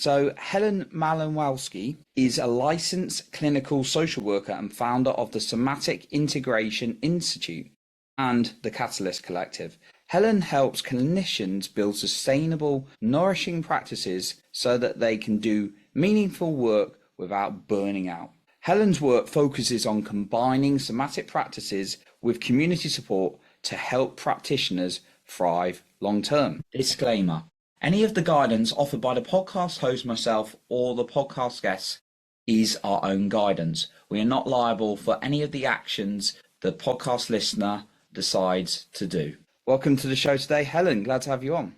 So Helen Malinowski is a licensed clinical social worker and founder of the Somatic Integration Institute and the Catalyst Collective. Helen helps clinicians build sustainable, nourishing practices so that they can do meaningful work without burning out. Helen's work focuses on combining somatic practices with community support to help practitioners thrive long term. Disclaimer: any of the guidance offered by the podcast host, myself, or the podcast guests is our own guidance. We are not liable for any of the actions the podcast listener decides to do. Welcome to the show today, Helen. Glad to have you on.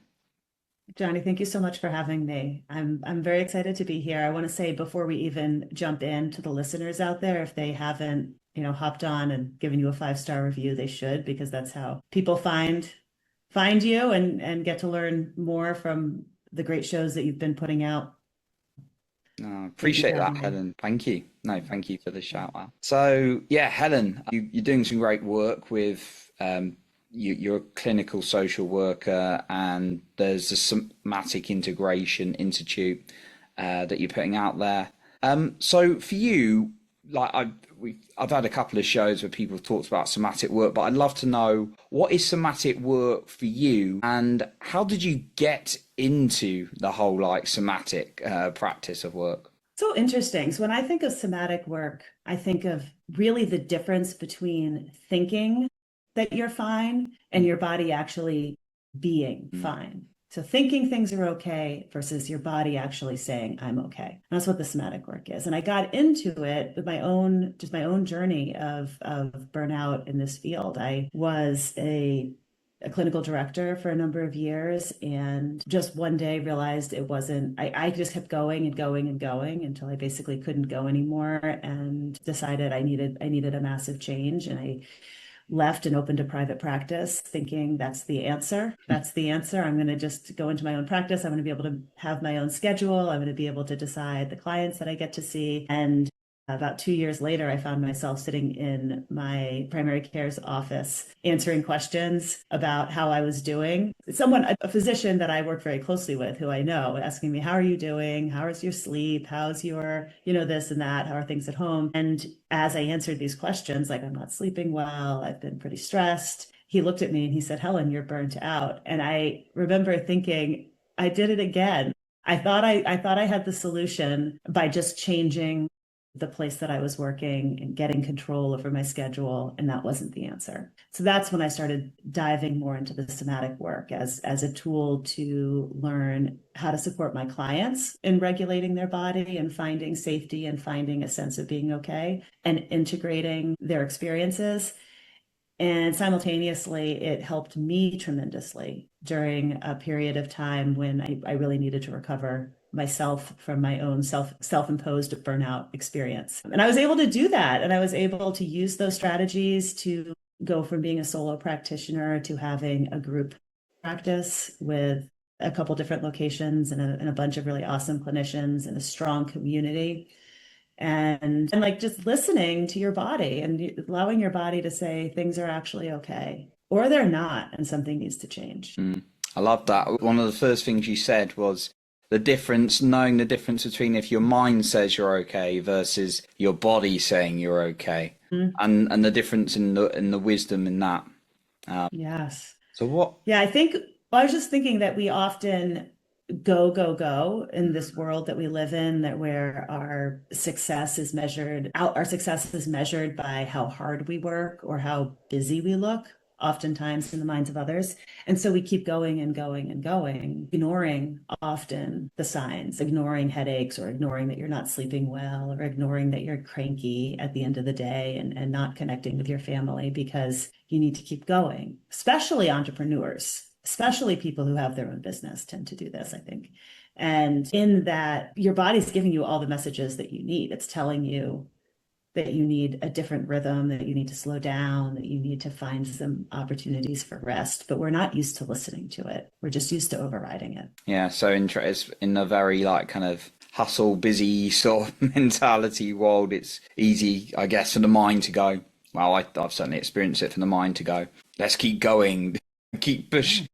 Johnny, thank you so much for having me. I'm very excited to be here. I want to say before we even jump into the listeners out there, if they haven't, hopped on and given you a 5-star review, they should, because that's how people find you and get to learn more from the great shows that you've been putting out. Appreciate that, Helen. Thank you. No, thank you for the shout out. So yeah, Helen, you're doing some great work with you're a clinical social worker, and there's the Somatic Integration Institute that you're putting out there. So for you, like I've had a couple of shows where people have talked about somatic work, but I'd love to know, what is somatic work for you, and how did you get into the whole somatic practice of work? So interesting. So when I think of somatic work, I think of really the difference between thinking that you're fine and your body actually being fine. So thinking things are okay versus your body actually saying, I'm okay. And that's what the somatic work is. And I got into it with my own journey of burnout in this field. I was a clinical director for a number of years, and just one day realized it wasn't, I just kept going and going and going until I basically couldn't go anymore, and decided I needed a massive change. And I left and opened a private practice thinking that's the answer. I'm going to just go into my own practice. I'm going to be able to have my own schedule. I'm going to be able to decide the clients that I get to see. And about 2 years later, I found myself sitting in my primary care's office answering questions about how I was doing. A physician that I work very closely with, who I know, asking me, how are you doing? How is your sleep? How's your, this and that? How are things at home? And as I answered these questions, like, I'm not sleeping well, I've been pretty stressed, he looked at me and he said, Helen, you're burnt out. And I remember thinking, I did it again. I thought I had the solution by just changing the place that I was working and getting control over my schedule, and that wasn't the answer. So that's when I started diving more into the somatic work as a tool to learn how to support my clients in regulating their body and finding safety and finding a sense of being okay and integrating their experiences. And simultaneously, it helped me tremendously during a period of time when I really needed to recover myself from my own self-imposed burnout experience. And I was able to do that. And I was able to use those strategies to go from being a solo practitioner to having a group practice with a couple different locations and a bunch of really awesome clinicians and a strong community. And like just listening to your body and allowing your body to say things are actually okay, or they're not, and something needs to change. I love that. One of the first things you said was knowing the difference between if your mind says you're okay versus your body saying you're okay, and the difference in the wisdom in that. Yes. So what? Yeah, I was just thinking that we often go in this world that we live in, that where our success is measured by how hard we work or how busy we look, oftentimes in the minds of others. And so we keep going and going and going, ignoring often the signs, ignoring headaches, or ignoring that you're not sleeping well, or ignoring that you're cranky at the end of the day, and not connecting with your family because you need to keep going. Especially entrepreneurs, especially people who have their own business tend to do this, I think. And in that, your body's giving you all the messages that you need. It's telling you that you need a different rhythm, that you need to slow down, that you need to find some opportunities for rest. But we're not used to listening to it. We're just used to overriding it. Yeah, so it's in a very kind of hustle, busy sort of mentality world. It's easy, I guess, for the mind to go, well, I've certainly experienced it, for the mind to go, let's keep going, keep pushing.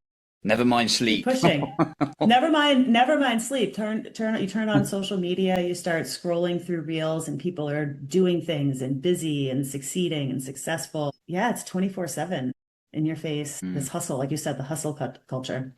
Never mind Keep sleep. pushing. Never mind sleep. You turn on social media, you start scrolling through reels and people are doing things and busy and succeeding and successful. Yeah, it's 24/7 in your face. Mm, This hustle, like you said, the hustle culture.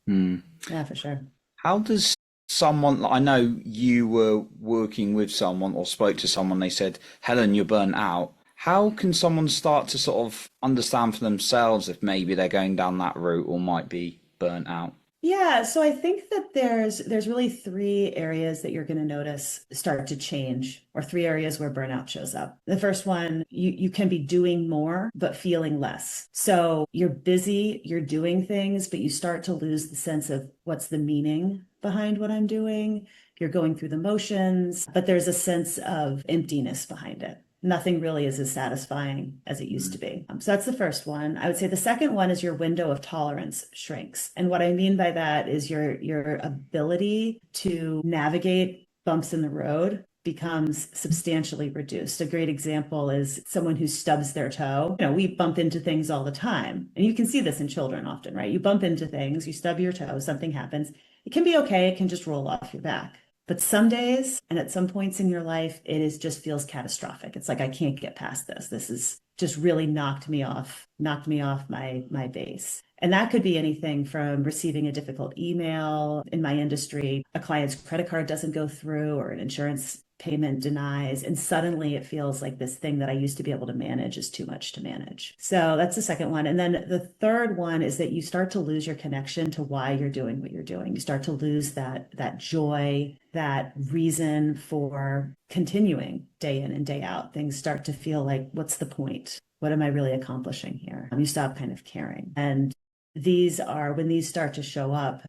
mm. Yeah, for sure. How does someone, I know you were working with someone or spoke to someone, they said, Helen, you're burnt out. How can someone start to sort of understand for themselves if maybe they're going down that route or might be burnt out? Yeah, so I think that there's really three areas that you're going to notice start to change, or three areas where burnout shows up. The first one, you can be doing more but feeling less. So you're busy, you're doing things, but you start to lose the sense of what's the meaning behind what I'm doing. You're going through the motions, but there's a sense of emptiness behind it. Nothing really is as satisfying as it used to Mm, be. So that's the first one. I would say the second one is your window of tolerance shrinks. And what I mean by that is your ability to navigate bumps in the road becomes substantially reduced. A great example is someone who stubs their toe. You know, we bump into things all the time. And you can see this in children often, right? You bump into things, you stub your toe, something happens. It can be okay, it can just roll off your back. But some days and at some points in your life, it is just feels catastrophic. It's like I can't get past this. This is just really knocked me off my base. And that could be anything from receiving a difficult email in my industry, a client's credit card doesn't go through, or an insurance payment denies. And suddenly it feels like this thing that I used to be able to manage is too much to manage. So that's the second one. And then the third one is that you start to lose your connection to why you're doing what you're doing. You start to lose that joy, that reason for continuing day in and day out. Things start to feel like, what's the point? What am I really accomplishing here? You stop kind of caring. And these are when these start to show up.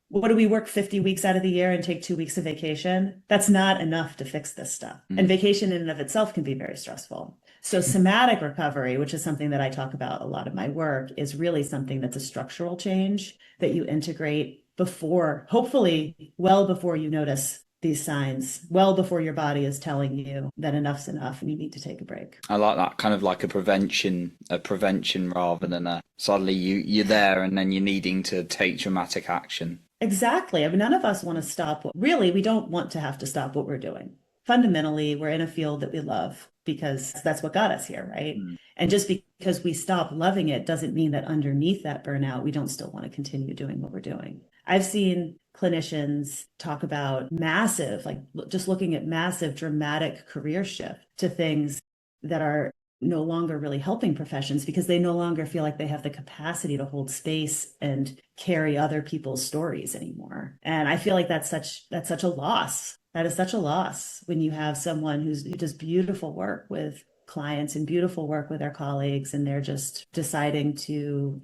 What do we work 50 weeks out of the year and take 2 weeks of vacation? That's not enough to fix this stuff. And mm, vacation in and of itself can be very stressful. So somatic recovery, which is something that I talk about a lot of my work, is really something that's a structural change that you integrate before, hopefully well before you notice these signs, well before your body is telling you that enough's enough and you need to take a break. I like that kind of like a prevention rather than a suddenly you're there and then you're needing to take dramatic action. Exactly. I mean, none of us want to stop. Really, we don't want to have to stop what we're doing. Fundamentally, we're in a field that we love because that's what got us here, right? Mm, And just because we stop loving it doesn't mean that underneath that burnout, we don't still want to continue doing what we're doing. I've seen clinicians talk about massive, like just looking at massive, dramatic career shift to things that are no longer really helping professions because they no longer feel like they have the capacity to hold space and carry other people's stories anymore. And I feel like that's such a loss. That is such a loss when you have someone who does beautiful work with clients and beautiful work with their colleagues and they're just deciding to,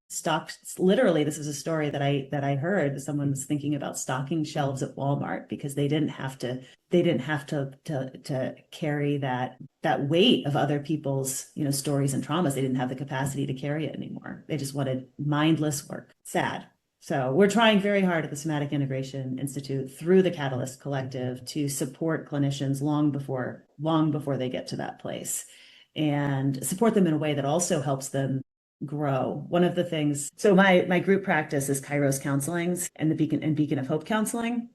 stock, literally, this is a story that I heard. Someone was thinking about stocking shelves at Walmart because they didn't have to carry that weight of other people's, stories and traumas. They didn't have the capacity to carry it anymore. They just wanted mindless work. Sad. So we're trying very hard at the Somatic Integration Institute through the Catalyst Collective to support clinicians long before they get to that place and support them in a way that also helps them grow. One of the things, so my group practice is Kairos counselings and the Beacon of Hope counseling.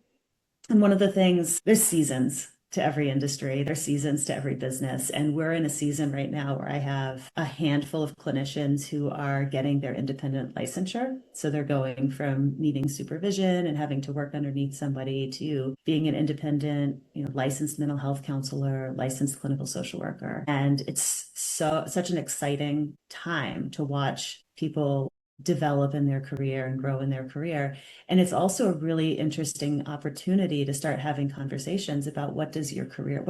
And one of the things, there's seasons to every industry, there's seasons to every business. And we're in a season right now where I have a handful of clinicians who are getting their independent licensure. So they're going from needing supervision and having to work underneath somebody to being an independent, licensed mental health counselor, licensed clinical social worker. And it's such an exciting time to watch people develop in their career and grow in their career. And it's also a really interesting opportunity to start having conversations about what is your career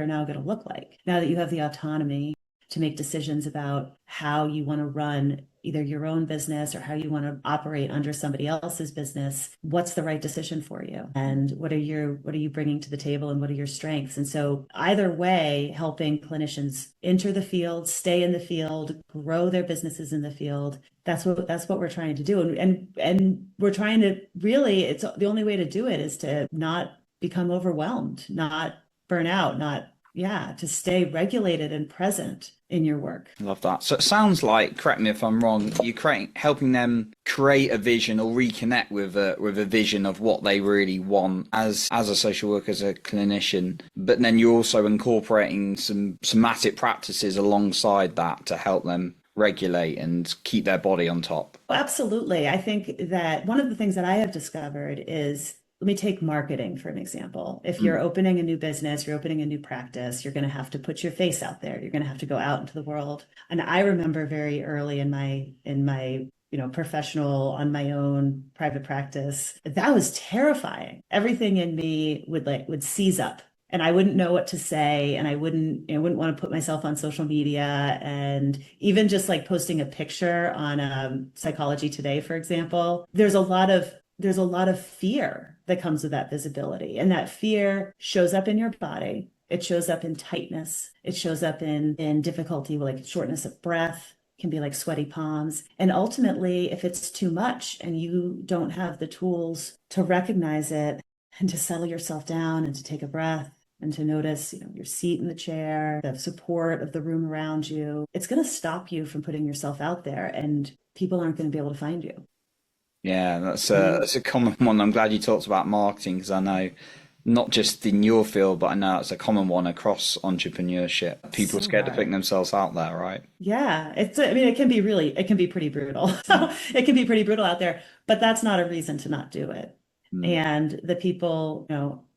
now going to look like now that you have the autonomy to make decisions about how you want to run either your own business or how you want to operate under somebody else's business. What's the right decision for you? And what are you bringing to the table and what are your strengths? And so either way, helping clinicians enter the field, stay in the field, grow their businesses in the field. That's what we're trying to do. And we're trying to really, it's the only way to do it is to not become overwhelmed, not burn out, not yeah, to stay regulated and present in your work. Love that. So it sounds like, correct me if I'm wrong, you're helping them create a vision or reconnect with a vision of what they really want as a social worker, as a clinician. But then you're also incorporating some somatic practices alongside that to help them regulate and keep their body on top. Absolutely. I think that one of the things that I have discovered is, let me take marketing for an example. If you're opening a new business, you're opening a new practice, you're going to have to put your face out there. You're going to have to go out into the world. And I remember very early in my professional, on my own private practice, that was terrifying. Everything in me would seize up, and I wouldn't know what to say, and I wouldn't want to put myself on social media. And even just like posting a picture on Psychology Today, for example, there's a lot of fear that comes with that visibility, and that fear shows up in your body. It shows up in tightness. It shows up in difficulty, like shortness of breath, can be like sweaty palms. And ultimately, if it's too much and you don't have the tools to recognize it and to settle yourself down and to take a breath and to notice, your seat in the chair, the support of the room around you, it's going to stop you from putting yourself out there, and people aren't going to be able to find you. Yeah, that's a common one. I'm glad you talked about marketing, because I know not just in your field, but I know it's a common one across entrepreneurship. People are So scared to put hard. themselves out there, right? Yeah, it can be pretty brutal. So it can be pretty brutal out there, but that's not a reason to not do it. Mm. And the people,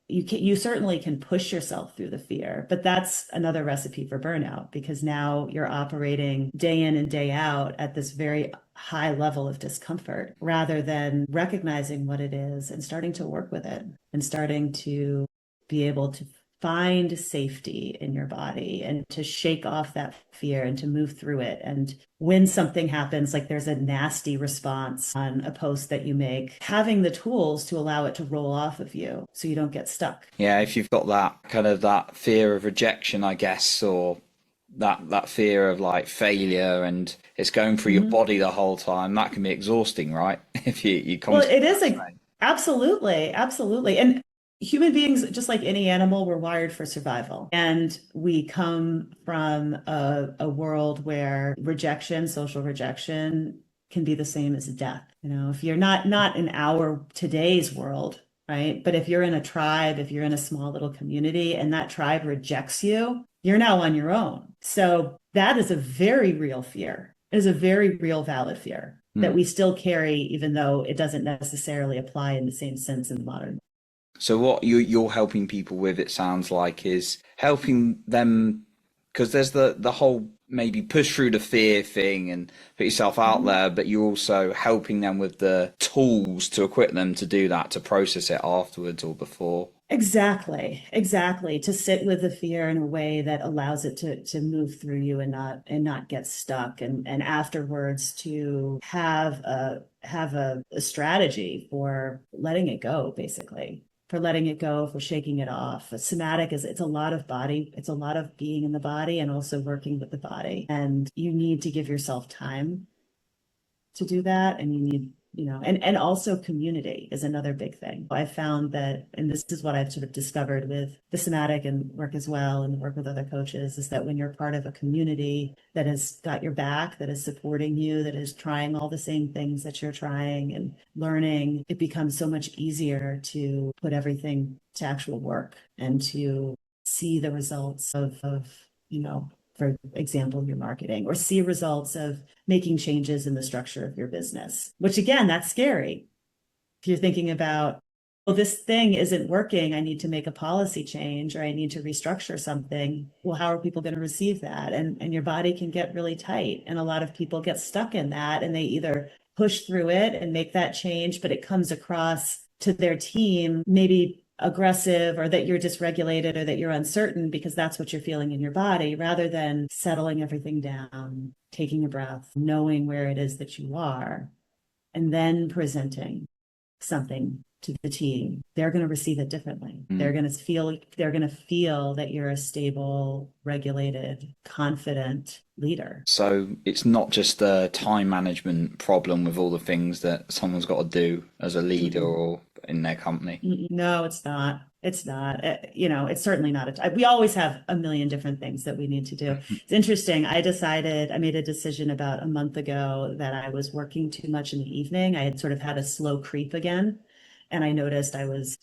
you certainly can push yourself through the fear, but that's another recipe for burnout, because now you're operating day in and day out at this very high level of discomfort, rather than recognizing what it is and starting to work with it and starting to be able to find safety in your body and to shake off that fear and to move through it. And when something happens, like there's a nasty response on a post that you make, having the tools to allow it to roll off of you so you don't get stuck. Yeah, if you've got that kind of that fear of rejection, I guess, or that fear of like failure, and it's going through your Mhm. body the whole time, that can be exhausting, right? If you Well, constantly it is absolutely, absolutely. And human beings, just like any animal, we're wired for survival. And we come from a world where rejection, social rejection, can be the same as death. If you're not in our today's world, right? But if you're in a tribe, if you're in a small little community and that tribe rejects you, you're now on your own. So that is a very real fear. It is a very real, valid fear that Mm. we still carry, even though it doesn't necessarily apply in the same sense in the modern. So what you're helping people with, it sounds like, is helping them, because there's the whole maybe push through the fear thing and put yourself out Mhm. there, but you're also helping them with the tools to equip them to do that, to process it afterwards or before. Exactly, exactly. To sit with the fear in a way that allows it to move through you and not get stuck, and afterwards to have a strategy for letting it go, basically. For letting it go, for shaking it off. Somatic it's a lot of body, it's a lot of being in the body and also working with the body. And you need to give yourself time to do that, and you need, and also community is another big thing. I found that, and this is what I've sort of discovered with the somatic and work as well, and work with other coaches, is that when you're part of a community that has got your back, that is supporting you, that is trying all the same things that you're trying and learning, it becomes so much easier to put everything to actual work and to see the results of for example, your marketing, or see results of making changes in the structure of your business, which again, that's scary. If you're thinking about, well, this thing isn't working, I need to make a policy change, or I need to restructure something. Well, how are people going to receive that? And your body can get really tight. And a lot of people get stuck in that, and they either push through it and make that change, but it comes across to their team maybe aggressive, or that you're dysregulated, or that you're uncertain because that's what you're feeling in your body, rather than settling everything down, taking a breath, knowing where it is that you are, and then presenting something to the team. They're going to receive it differently. Mm. They're going to feel that you're a stable, regulated, confident leader. So it's not just a time management problem with all the things that someone's got to do as a leader, Mm-mm. or in their company. No, it's not. It's not. It's certainly not. We always have a million different things that we need to do. It's interesting. I made a decision about a month ago that I was working too much in the evening. I had sort of had a slow creep again. And I noticed I was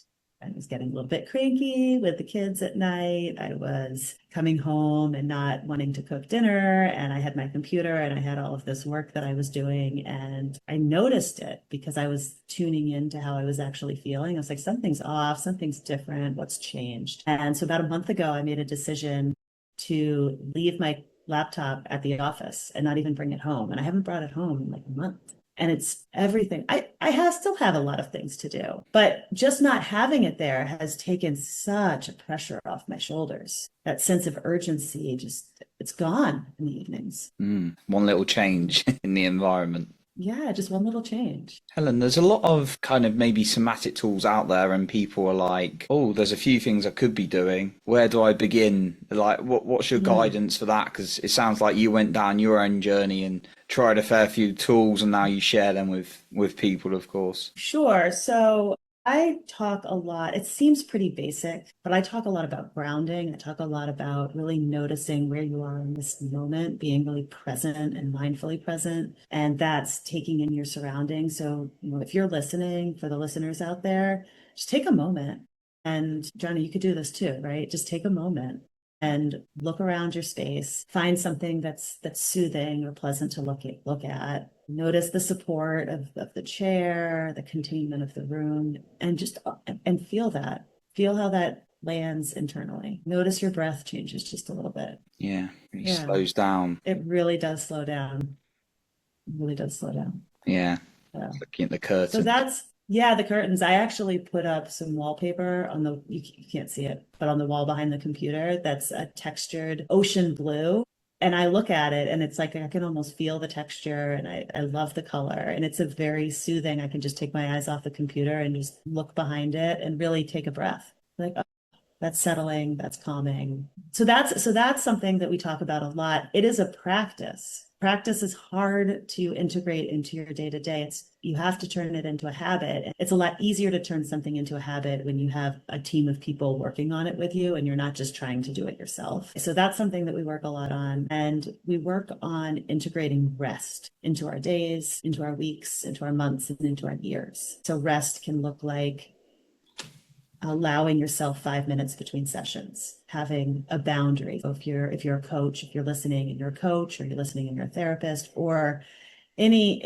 getting a little bit cranky with the kids at night. I was coming home and not wanting to cook dinner. And I had my computer and I had all of this work that I was doing. And I noticed it because I was tuning into how I was actually feeling. I was like, something's off, something's different, what's changed? And so about a month ago, I made a decision to leave my laptop at the office and not even bring it home. And I haven't brought it home in like a month. And it's everything. Still have a lot of things to do, but just not having it there has taken such a pressure off my shoulders. That sense of urgency, it's gone in the evenings. One little change in the environment. Yeah, just one little change. Helen, there's a lot of kind of maybe somatic tools out there, and people are like, oh, there's a few things I could be doing. Where do I begin? Like, what's your guidance for that? Because it sounds like you went down your own journey and tried a fair few tools, and now you share them with people, of course. Sure. So I talk a lot. It seems pretty basic, but I talk a lot about grounding. I talk a lot about really noticing where you are in this moment, being really present and mindfully present. And that's taking in your surroundings. So, if you're listening, for the listeners out there, just take a moment. And Johnny, you could do this too, right? Just take a moment and look around your space, find something that's soothing or pleasant to look at. Notice the support of the chair, the containment of the room, and feel that. Feel how that lands internally. Notice your breath changes just a little bit. Yeah, it slows down. It really does slow down. It really does slow down. Yeah, Yeah. looking at the curtain. So the curtains. I actually put up some wallpaper you can't see it, but on the wall behind the computer, that's a textured ocean blue. And I look at it and it's like I can almost feel the texture, and I love the color, and it's a very soothing. I can just take my eyes off the computer and just look behind it and really take a breath. Like, oh, that's settling, that's calming. So that's something that we talk about a lot. It is a practice. Practice is hard to integrate into your day-to-day. You have to turn it into a habit. It's a lot easier to turn something into a habit when you have a team of people working on it with you and you're not just trying to do it yourself. So that's something that we work a lot on. And we work on integrating rest into our days, into our weeks, into our months, and into our years. So rest can look like allowing yourself 5 minutes between sessions, having a boundary. So if you're a coach, if you're listening and you're a coach, or you're listening and you're a therapist, or any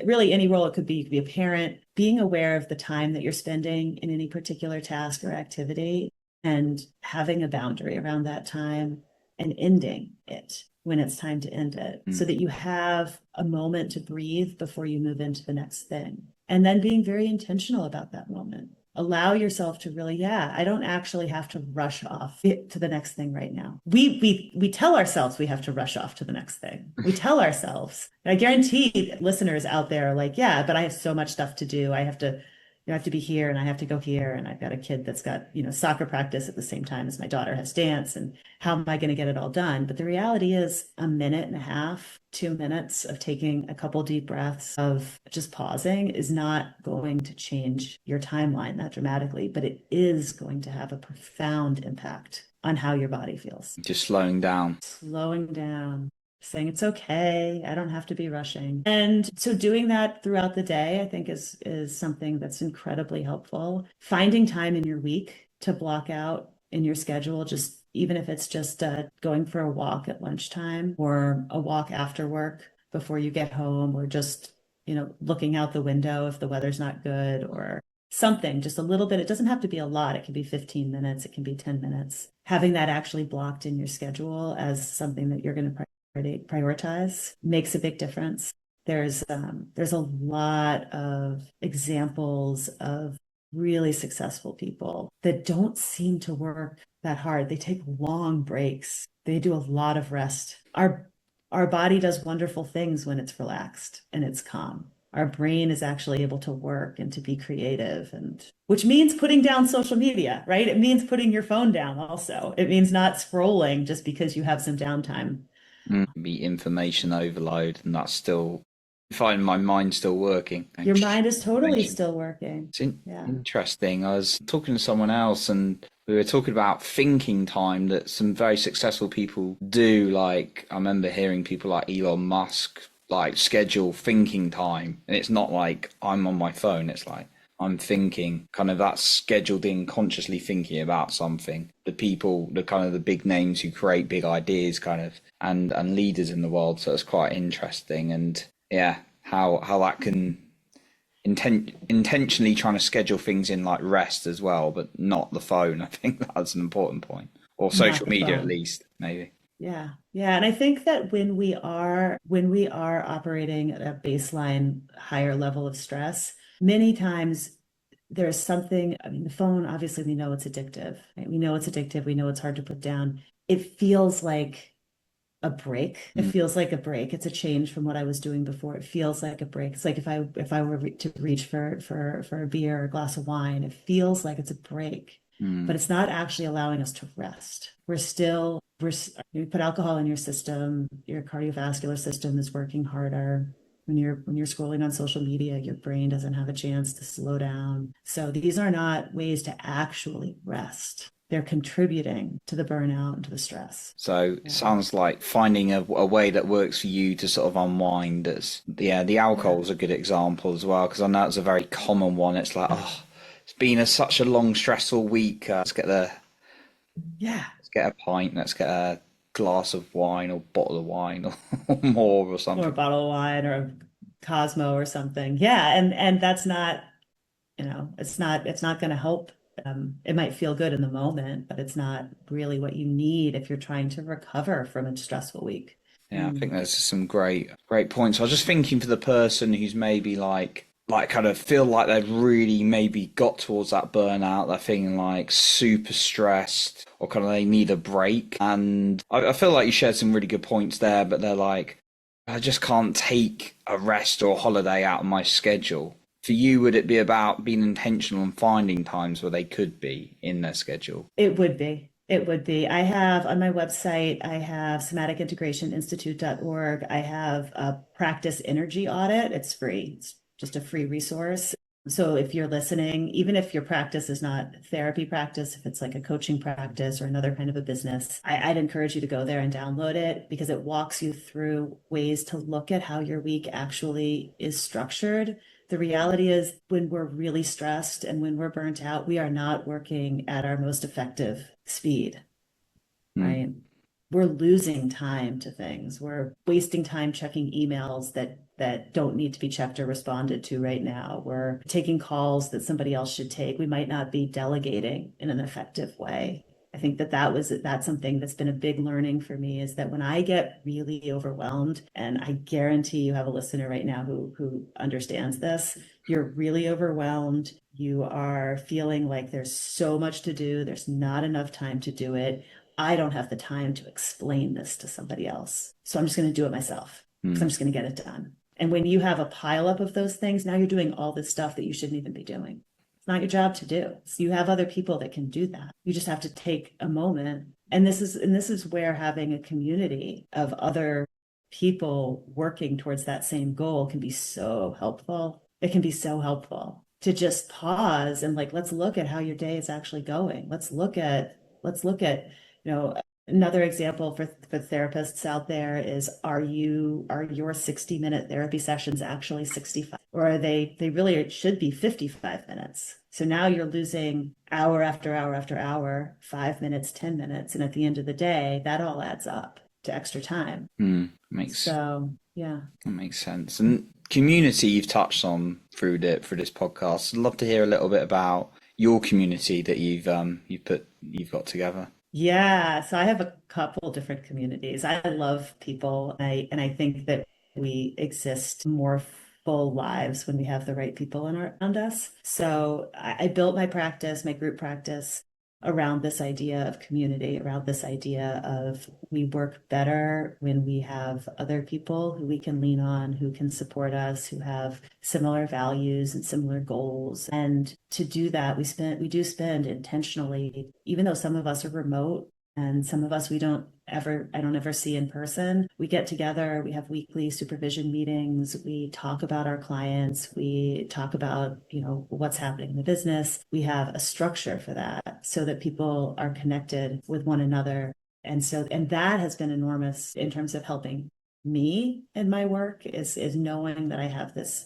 role, you could be a parent, being aware of the time that you're spending in any particular task or activity and having a boundary around that time and ending it when it's time to end it, so that you have a moment to breathe before you move into the next thing. And then being very intentional about that moment. Allow yourself to really, I don't actually have to rush off to the next thing right now. We tell ourselves we have to rush off to the next thing. We tell ourselves, and I guarantee listeners out there are like, but I have so much stuff to do. I have to be here and I have to go here. And I've got a kid that's got, soccer practice at the same time as my daughter has dance. And how am I going to get it all done? But the reality is a minute and a half, 2 minutes of taking a couple deep breaths, of just pausing, is not going to change your timeline that dramatically, but it is going to have a profound impact on how your body feels. Just slowing down. Saying it's okay, I don't have to be rushing. And so doing that throughout the day, I think is something that's incredibly helpful. Finding time in your week to block out in your schedule, just even if it's just going for a walk at lunchtime, or a walk after work before you get home, or just, looking out the window if the weather's not good, or something, just a little bit. It doesn't have to be a lot. It can be 15 minutes. It can be 10 minutes. Having that actually blocked in your schedule as something that you're going to prioritize makes a big difference. There's a lot of examples of really successful people that don't seem to work that hard. They take long breaks. They do a lot of rest. Our body does wonderful things when it's relaxed and it's calm. Our brain is actually able to work and to be creative, and which means putting down social media, right? It means putting your phone down also. It means not scrolling just because you have some downtime. Be information overload, and that's still find my mind still working. Your mind is totally Information. still working. It's Yeah. interesting. I was talking to someone else and we were talking about thinking time that some very successful people do. Like, I remember hearing people like Elon Musk like schedule thinking time. And it's not like I'm on my phone, it's like I'm thinking, kind of that's scheduled in, consciously thinking about something. The people, the kind of the big names who create big ideas, kind of, and leaders in the world. So it's quite interesting. And yeah, how that can intentionally trying to schedule things in like rest as well, but not the phone. I think that's an important point, or Not social the media at phone. least, maybe. Yeah. Yeah. And I think that when we are operating at a baseline higher level of stress, many times there's something, I mean, the phone, obviously we know it's addictive, right? We know it's addictive. We know it's hard to put down. It feels like a break. It Mm, feels like a break. It's a change from what I was doing before. It feels like a break. It's like if I were to reach for a beer or a glass of wine, it feels like it's a break, but mm. it's not actually allowing us to rest. You put alcohol in your system, your cardiovascular system is working harder. When you're scrolling on social media, your brain doesn't have a chance to slow down. So these are not ways to actually rest. They're contributing to the burnout and to the stress. So it Yeah. sounds like finding a way that works for you to sort of unwind. That's yeah, the Yeah. alcohol's a good example as well because I know it's a very common one. It's like, oh, it's been such a long, stressful week. Yeah. Let's get a pint. Let's get a glass of wine or bottle of wine or more or Or a something. bottle of wine or a Cosmo or something. Yeah. And that's not, it's not going to help. It might feel good in the moment, but it's not really what you need if you're trying to recover from a stressful week. Yeah, I think Mm. there's some great points. I was just thinking for the person who's maybe like kind of feel like they've really maybe got towards that burnout. They're feeling like super stressed or kind of they need a break. And I feel like you shared some really good points there, but they're like, I just can't take a rest or a holiday out of my schedule. For you, would it be about being intentional and finding times where they could be in their schedule? It would be. It would be. I have on my website, I have somaticintegrationinstitute.org. I have a practice energy audit. It's free. It's just a free resource. So if you're listening, even if your practice is not therapy practice, if it's like a coaching practice or another kind of a business, I'd encourage you to go there and download it because it walks you through ways to look at how your week actually is structured. The reality is, when we're really stressed and when we're burnt out, we are not working at our most effective speed, Hmm. right? We're losing time to things. We're wasting time checking emails that don't need to be checked or responded to right now. We're taking calls that somebody else should take. We might not be delegating in an effective way. I think that's something that's been a big learning for me is that when I get really overwhelmed, and I guarantee you have a listener right now who understands this, you're really overwhelmed. You are feeling like there's so much to do. There's not enough time to do it. I don't have the time to explain this to somebody else. So I'm just going to do it myself because I'm Hmm. just going to get it done. And when you have a pileup of those things, now you're doing all this stuff that you shouldn't even be doing. It's not your job to do. So you have other people that can do that. You just have to take a moment. And this is where having a community of other people working towards that same goal can be so helpful. It can be so helpful to just pause and like, let's look at how your day is actually going. Let's look at another example for therapists out there is, are your 60-minute therapy sessions actually 65, or are they really, it should be 55 minutes. So now you're losing hour after hour after hour, 5 minutes, 10 minutes. And at the end of the day, that all adds up to extra time. Hmm. Makes So yeah. That makes sense. And community you've touched on through this podcast. I'd love to hear a little bit about your community that you've got together. Yeah, so I have a couple different communities. I love people. And I think that we exist more full lives when we have the right people around us. So I built my practice, my group practice, around this idea of community, around this idea of we work better when we have other people who we can lean on, who can support us, who have similar values and similar goals. And to do that, we do spend intentionally, even though some of us are remote, And some of us I don't ever see in person. We get together, we have weekly supervision meetings, we talk about our clients, we talk about, what's happening in the business. We have a structure for that so that people are connected with one another. And that has been enormous in terms of helping me in my work is knowing that I have this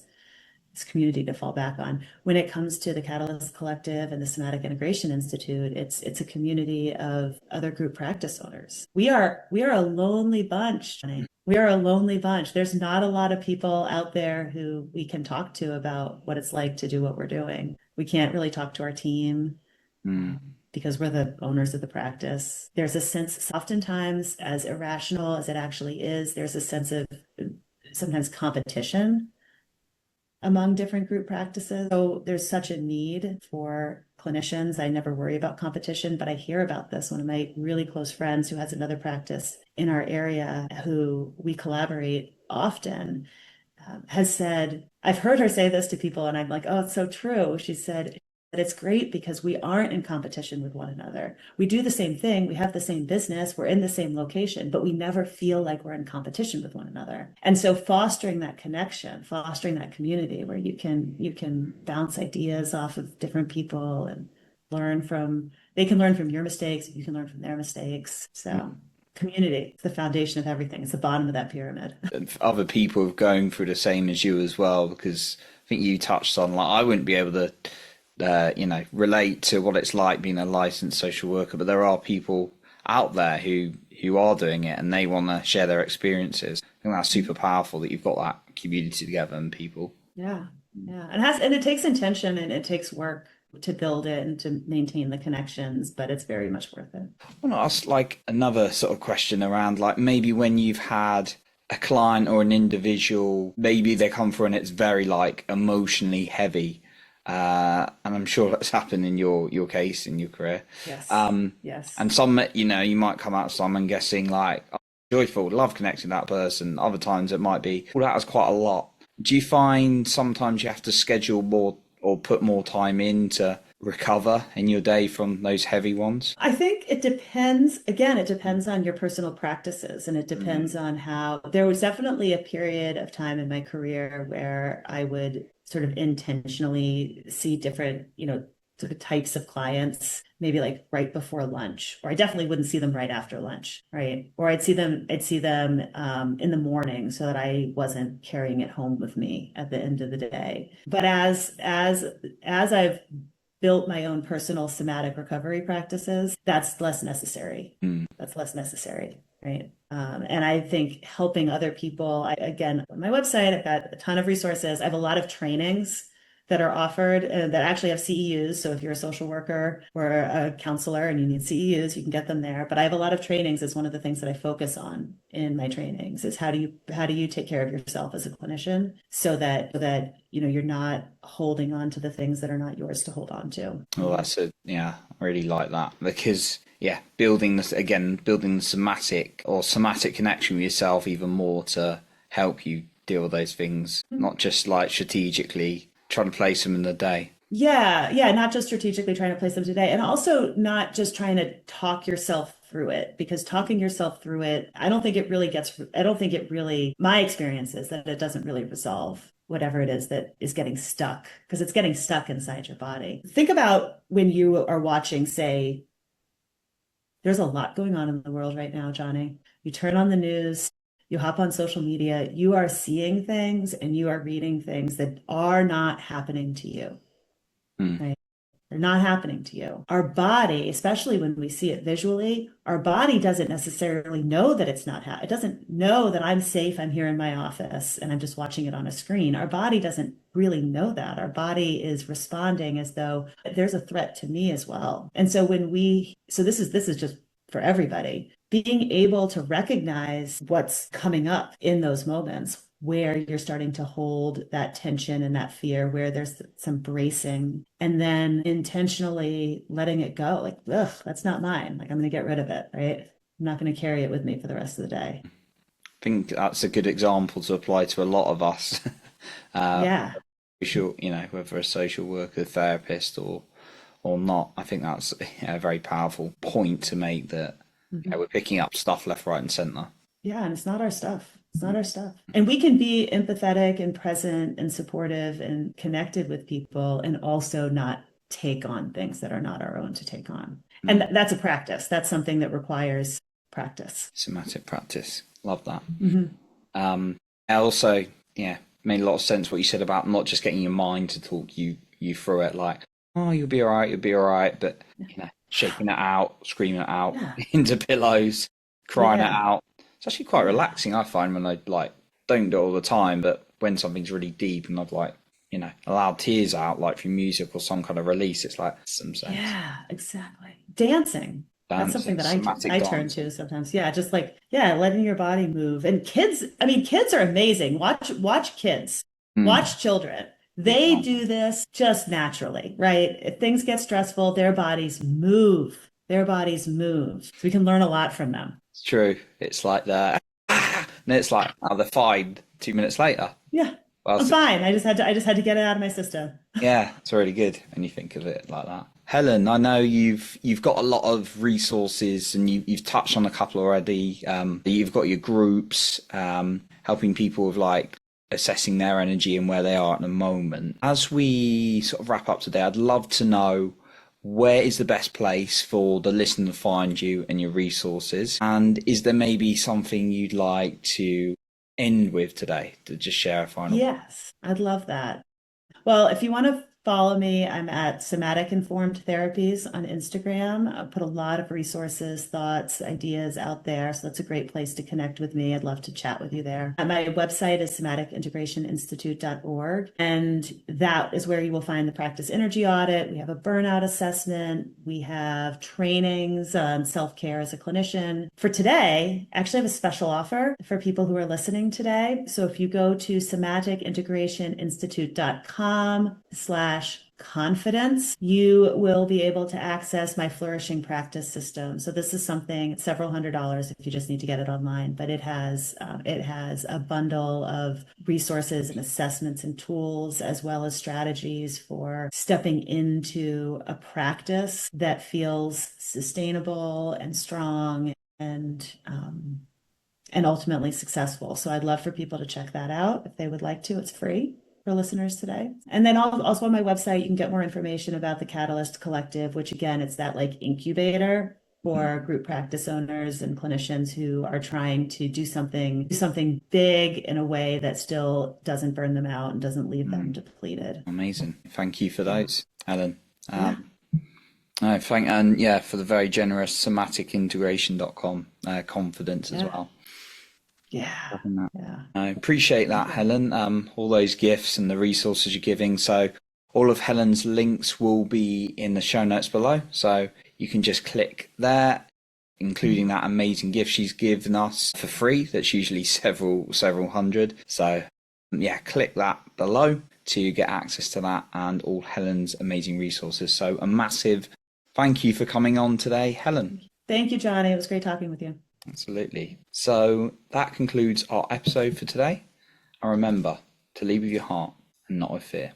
community to fall back on. When it comes to the Catalyst Collective and the Somatic Integration Institute, it's a community of other group practice owners. We are a lonely bunch. We are a lonely bunch. There's not a lot of people out there who we can talk to about what it's like to do what we're doing. We can't really talk to our team. Because we're the owners of the practice. There's a sense, oftentimes, as irrational as it actually is, there's a sense of sometimes competition among different group practices. So there's such a need for clinicians. I never worry about competition, but I hear about this. One of my really close friends who has another practice in our area, who we collaborate often, has said, I've heard her say this to people and I'm like, oh, it's so true. She said, that it's great because we aren't in competition with one another. We do the same thing. We have the same business. We're in the same location, but we never feel like we're in competition with one another. And so fostering that connection, fostering that community where you can bounce ideas off of different people and they can learn from your mistakes. You can learn from their mistakes. So community is the foundation of everything. It's the bottom of that pyramid. Other people going through the same as you as well, because I think you touched on, like, I wouldn't be able to relate to what it's like being a licensed social worker, but there are people out there who are doing it and they want to share their experiences. I think that's super powerful that you've got that community together and people. Yeah. And it takes intention and it takes work to build it and to maintain the connections, but it's very much worth it. I want to ask like another sort of question around, like, maybe when you've had a client or an individual, maybe they come through and it's very like emotionally heavy. And I'm sure that's happened in your case in your career. Yes. Yes. And some, you might come out some and guessing like, oh, joyful, love connecting with that person. Other times it might be, well, that was quite a lot. Do you find sometimes you have to schedule more or put more time in to recover in your day from those heavy ones? I think it depends. Again, it depends on your personal practices and it depends on how. There was definitely a period of time in my career where I would sort of intentionally see different, sort of types of clients, maybe like right before lunch, or I definitely wouldn't see them right after lunch, right? Or I'd see them in the morning so that I wasn't carrying it home with me at the end of the day. But as I've built my own personal somatic recovery practices, that's less necessary. That's less necessary, right? And I think helping other people, again, on my website, I've got a ton of resources. I have a lot of trainings that are offered that actually have CEUs. So if you're a social worker or a counselor and you need CEUs, you can get them there. But I have a lot of trainings. It's one of the things that I focus on in my trainings is how do you take care of yourself as a clinician so that you're not holding on to the things that are not yours to hold on to. Well, I really like that because building the somatic connection with yourself even more to help you deal with those things, not just like strategically trying to place them in the day. Yeah, not just strategically trying to place them today, and also not just trying to talk yourself through it, because talking yourself through it, I don't think it really, my experience is that it doesn't really resolve whatever it is that is getting stuck, because it's getting stuck inside your body. Think about when you are watching, say, there's a lot going on in the world right now, Johnny. You turn on the news, you hop on social media, you are seeing things and you are reading things that are not happening to you. Right? They're not happening to you. Our body, especially when we see it visually, our body doesn't necessarily know that it's not it doesn't know that I'm safe, I'm here in my office, and I'm just watching it on a screen. Our body doesn't really know that. Our body is responding as though there's a threat to me as well. And so this is just for everybody, being able to recognize what's coming up in those moments where you're starting to hold that tension and that fear, where there's some bracing, and then intentionally letting it go. Like, ugh, that's not mine. Like, I'm going to get rid of it, right? I'm not going to carry it with me for the rest of the day. I think that's a good example to apply to a lot of us. Yeah. Sure, whether a social worker, therapist, or not. I think that's a very powerful point to make, that Yeah, we're picking up stuff left, right, and center. Yeah, and it's not our stuff. It's not our stuff. And we can be empathetic and present and supportive and connected with people and also not take on things that are not our own to take on. And that's a practice. That's something that requires practice. Somatic practice. Love that. Mm-hmm. Also, yeah, made a lot of sense what you said about not just getting your mind to talk you through it, like, oh, you'll be all right, but shaking it out, screaming it out Yeah. into pillows, crying it Yeah. out. It's actually quite relaxing, I find, when I like don't do it all the time, but when something's really deep and I've like, allowed tears out like through music or some kind of release, it's like some sense. Yeah, exactly. Dancing. That's something Dancing, that somatic I turn dancing. to sometimes. Yeah, just like, yeah, letting your body move. And kids, I mean, kids are amazing. Watch kids. Watch children. They Example. do this just naturally, right? If things get stressful, their bodies move. Their bodies move. So we can learn a lot from them. It's true. It's like that. And it's like, oh, they're fine 2 minutes later. Yeah. Well, I'm fine. I just had to get it out of my system. yeah, it's really good when you think of it like that. Helen, I know you've got a lot of resources, and you've touched on a couple already. You've got your groups, helping people with like assessing their energy and where they are at the moment. As we sort of wrap up today, I'd love to know, where is the best place for the listener to find you and your resources? And is there maybe something you'd like to end with today to just share a final? Yes, I'd love that. Well, if you want to follow me, I'm at Somatic Informed Therapies on Instagram. I put a lot of resources, thoughts, ideas out there. So that's a great place to connect with me. I'd love to chat with you there. My website is somaticintegrationinstitute.org. And that is where you will find the practice energy audit. We have a burnout assessment. We have trainings on self-care as a clinician. For today, actually I have a special offer for people who are listening today. So if you go to somaticintegrationinstitute.com/confidence, you will be able to access my flourishing practice system. So this is something, several $100s if you just need to get it online, but it has a bundle of resources and assessments and tools, as well as strategies for stepping into a practice that feels sustainable and strong and ultimately successful. So I'd love for people to check that out if they would like to. It's free for listeners today. And then also on my website, you can get more information about the Catalyst Collective, which again, it's that like incubator for group practice owners and clinicians who are trying to do something big in a way that still doesn't burn them out and doesn't leave them depleted. Amazing. Thank you for those, Helen. No, for the very generous somaticintegration.com confidence as well. Yeah. I appreciate that, Helen. All those gifts and the resources you're giving. So all of Helen's links will be in the show notes below. So you can just click there, including that amazing gift she's given us for free. That's usually several hundred. So yeah, click that below to get access to that and all Helen's amazing resources. So a massive thank you for coming on today, Helen. Thank you, Johnny. It was great talking with you. Absolutely. So that concludes our episode for today. And remember to lead with your heart and not with fear.